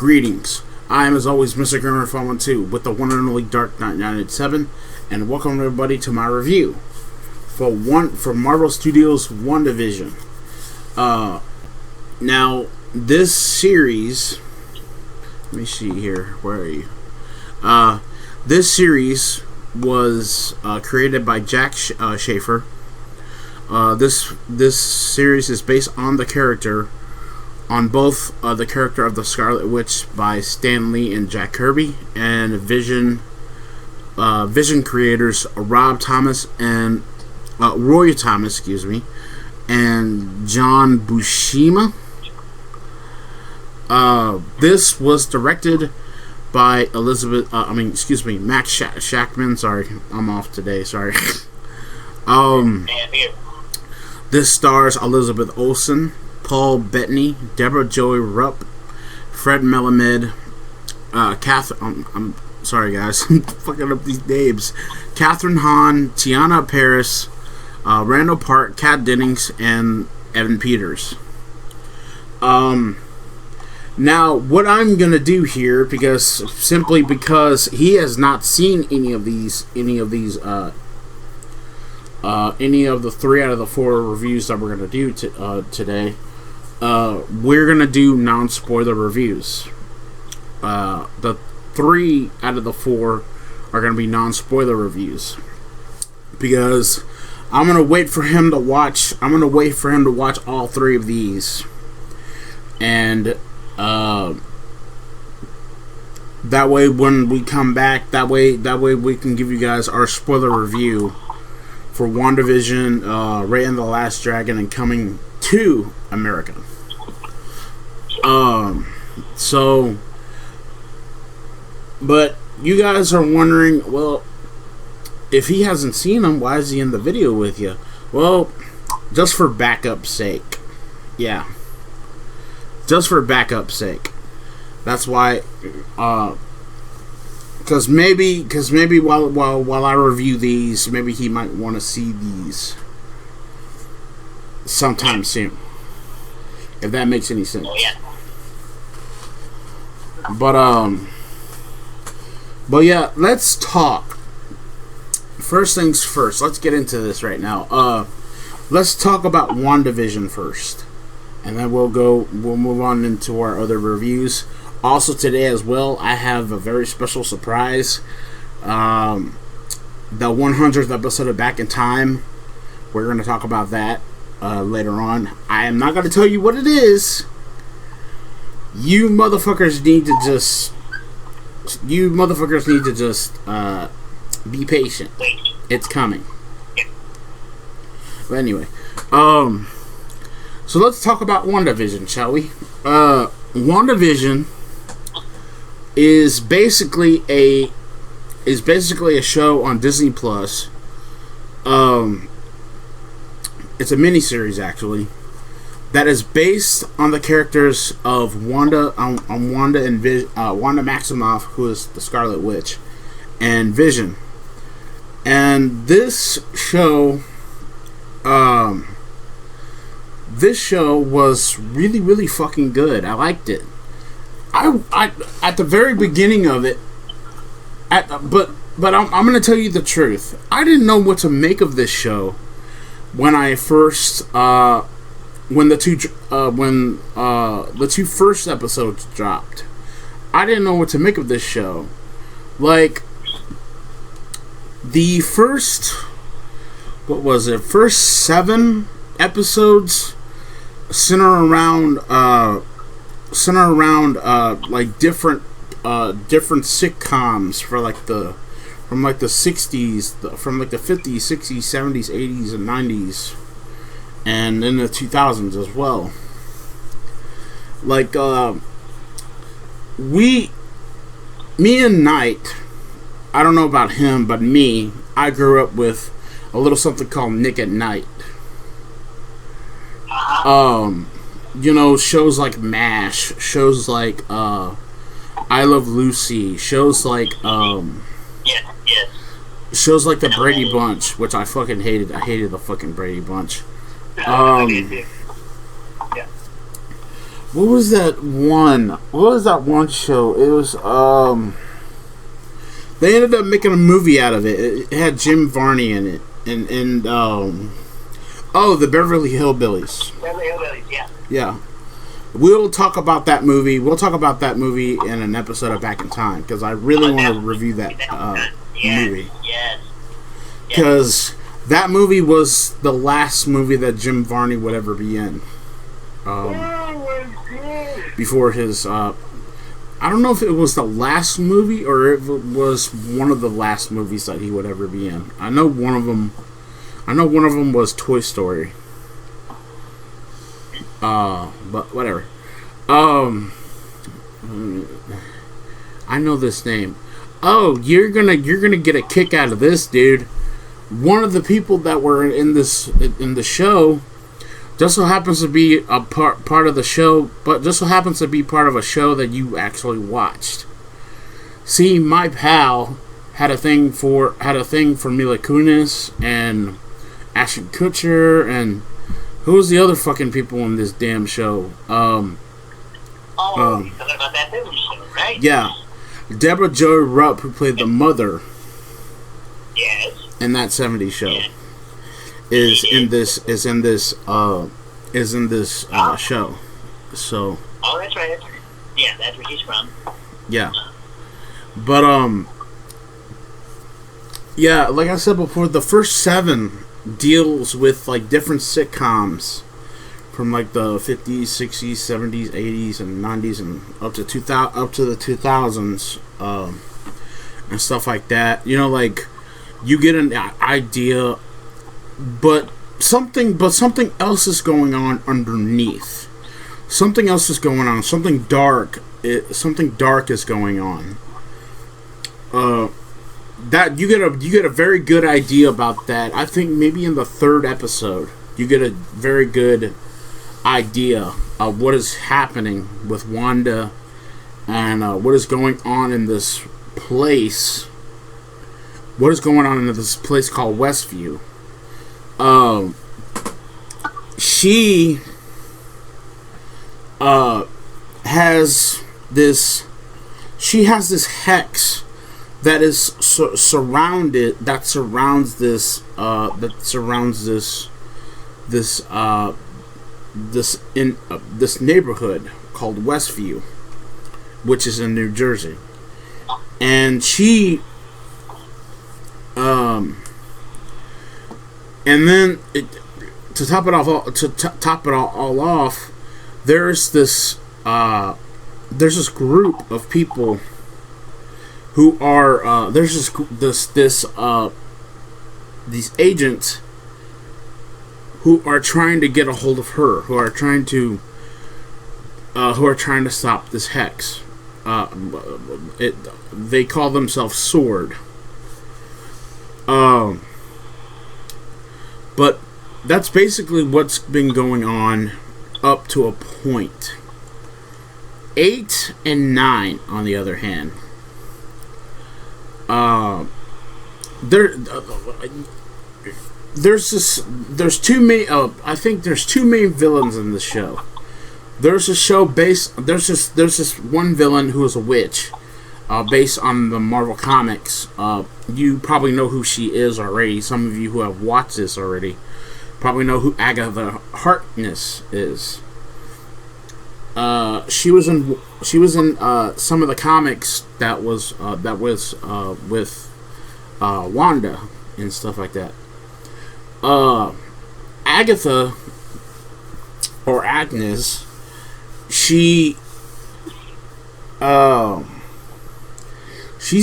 Greetings. I am, as always, Mr. Gamer 512 with the one and only Dark Knight 987, and welcome everybody to my review for Marvel Studios' WandaVision. Now this series, let me see here. Where are you? This series was created by Jack Schaefer. This series is based on the character. On both the character of the Scarlet Witch by Stan Lee and Jack Kirby, and Vision creators Roy Thomas, and John Buscema. This was directed by Max Shackman. Sorry, I'm off today. Sorry. This stars Elizabeth Olsen, Paul Bettany, Deborah Joy Rupp, Fred Melamed, I'm sorry guys, I'm fucking up these names. Catherine Hahn, Tiana Paris, Randall Park, Kat Dennings, and Evan Peters. Now, what I'm gonna do here, because he has not seen any of the 3 out of the 4 reviews that we're gonna do today. We're gonna do non-spoiler reviews. The 3 out of the 4 are gonna be non-spoiler reviews because I'm gonna wait for him to watch. All 3 of these, and that way when we come back, that way we can give you guys our spoiler review for WandaVision, Raya and the Last Dragon, and Coming to America. But you guys are wondering, well, if he hasn't seen them, why is he in the video with you? Well, just for backup sake. Yeah. Just for backup sake. That's why, because maybe while I review these, maybe he might want to see these sometime soon, if that makes any sense. But yeah, let's talk. First things first, let's get into this right now. Let's talk about WandaVision first, and then we'll move on into our other reviews. Also today as well, I have a very special surprise. The 100th episode of Back in Time. We're going to talk about that later on. I am not going to tell you what it is. You motherfuckers need to just be patient. It's coming. But anyway, so let's talk about WandaVision, shall we? WandaVision is basically a show on Disney Plus. It's a miniseries, actually, that is based on the characters of Wanda Maximoff, who is the Scarlet Witch, and Vision. And this show was really, really fucking good. I liked it. I at the very beginning of it, but I'm gonna tell you the truth. I didn't know what to make of this show when the two first episodes dropped. I didn't know what to make of this show. Like, the first 7 episodes center around like different sitcoms from the 60s, from like the 50s, 60s, 70s, 80s, and 90s, and in the 2000s as well. Like, me and Knight, I don't know about him, but me, I grew up with a little something called Nick at Night. Shows like MASH, shows like I Love Lucy, shows like shows like the Brady Bunch, which I fucking hated. I hated the fucking Brady Bunch. What was that one? What was that one show? It was they ended up making a movie out of it. It had Jim Varney in it, and oh, the Beverly Hillbillies. Beverly Hillbillies, yeah. Yeah. We'll talk about that movie. We'll talk about that movie in an episode of Back in Time because I really want to review that movie. Yes. Because that movie was the last movie that Jim Varney would ever be in. Before his, I don't know if it was the last movie or if it was one of the last movies that he would ever be in. I know one of them was Toy Story. But whatever. I know this name. Oh, you're gonna get a kick out of this, dude. One of the people that were in the show just so happens to be a part of the show, but just so happens to be part of a show that you actually watched. See, my pal had a thing for Mila Kunis and Ashton Kutcher and who was the other fucking people in this damn show? You're talking about that movie show, right? Yeah, Deborah Jo Rupp, who played the mother. Yes. In that '70s show, Yeah. is in this show. So. Oh, that's right. Yeah, that's where she's from. Yeah. But yeah, like I said before, the first 7 deals with like different sitcoms from like the 50s, 60s, 70s, 80s, and 90s, and up to the 2000s, and stuff like that. You know, like you get an idea, but something else is going on underneath. Something else is going on. Something dark is going on. That you get a very good idea about that. I think maybe in the 3rd episode, you get a very good idea of what is happening with Wanda and what is going on in this place. What is going on in this place called Westview? She has this. She has this hex that is surrounds this neighborhood called Westview, which is in New Jersey, and she and then to top it all off, there's this group of people who are these agents who are trying to get a hold of her, who are trying to stop this hex. They call themselves Sword. But that's basically what's been going on up to a point. 8 and 9, on the other hand, there's two main. I think there's 2 main villains in this show. There's this one villain who is a witch, based on the Marvel Comics. You probably know who she is already. Some of you who have watched this already probably know who Agatha Harkness is. She was in some of the comics that was with Wanda and stuff like that. Agatha, or Agnes, she's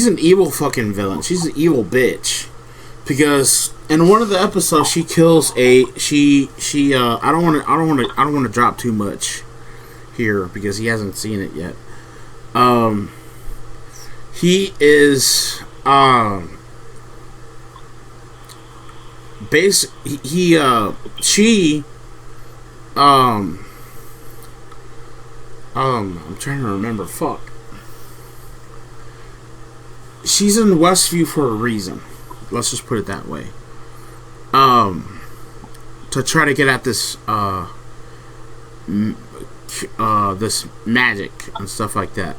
an evil fucking villain. She's an evil bitch, because in one of the episodes she kills I don't want to drop too much here because he hasn't seen it yet. He is I'm trying to remember. Fuck. She's in Westview for a reason. Let's just put it that way. To try to get at this this magic and stuff like that.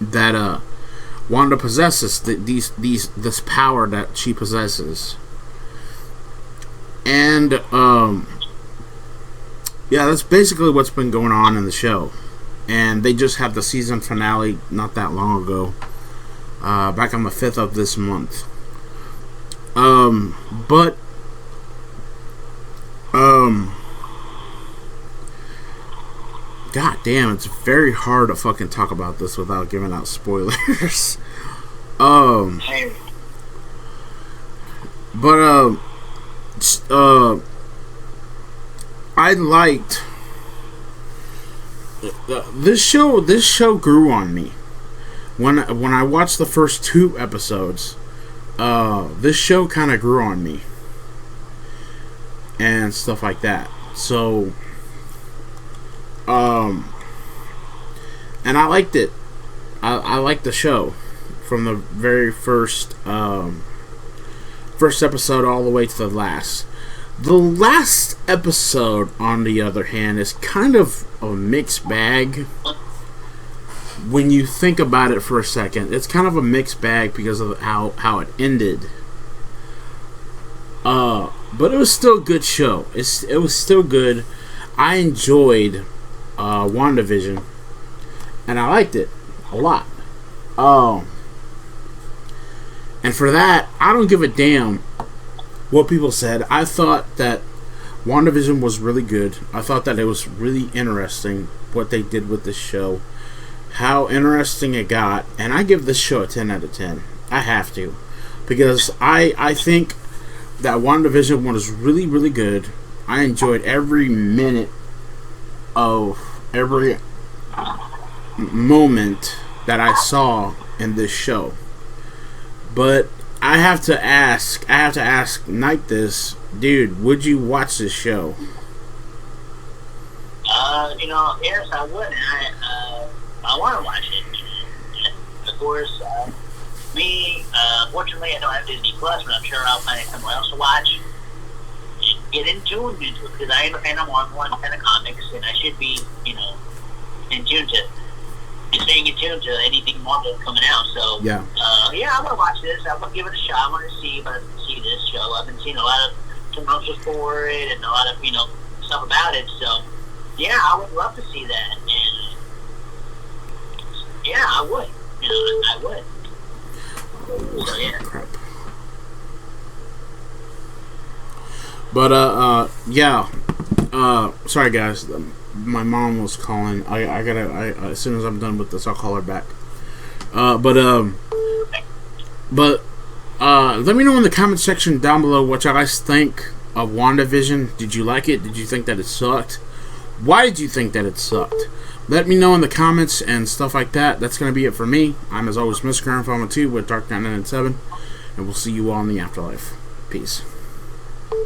That Wanda possesses this power that she possesses, and yeah, that's basically what's been going on in the show. And they just had the season finale not that long ago, back on the 5th of this month. But God damn, it's very hard to fucking talk about this without giving out spoilers. But I liked this show. This show grew on me when I watched the first 2 episodes. This show kind of grew on me and stuff like that. So, and I liked it. I liked the show from the very first episode all the way to the last. The last episode, on the other hand, is kind of a mixed bag. When you think about it for a second, it's kind of a mixed bag because of how it ended. But it was still a good show. It was still good. I enjoyed WandaVision, and I liked it a lot. And for that, I don't give a damn what people said. I thought that WandaVision was really good. I thought that it was really interesting what they did with this show, how interesting it got, and I give this show a 10 out of 10. I have to, because I think that WandaVision was really, really good. I enjoyed every minute of every moment that I saw in this show. But I have to ask Knight this, dude, would you watch this show? Yes, I would. I want to watch it. Of course, fortunately, I don't have Disney Plus, but I'm sure I'll find somewhere else to watch. Get into it because I understand I'm on one kind of comics, and I should be, in tune to. Staying in tune to anything Marvel coming out, so yeah, I want to watch this. I want to give it a shot. I want to see this show. I've been seeing a lot of commercials for it and a lot of stuff about it. So yeah, I would love to see that. And yeah, I would. I would. So yeah. Crap. But yeah. Sorry guys. My mom was calling. I gotta. As soon as I'm done with this, I'll call her back. But let me know in the comment section down below what you guys think of WandaVision. Did you like it? Did you think that it sucked? Why did you think that it sucked? Let me know in the comments and stuff like that. That's gonna be it for me. I'm as always Mr. Grandfather 2 with Dark Knight 997, and we'll see you all in the afterlife. Peace.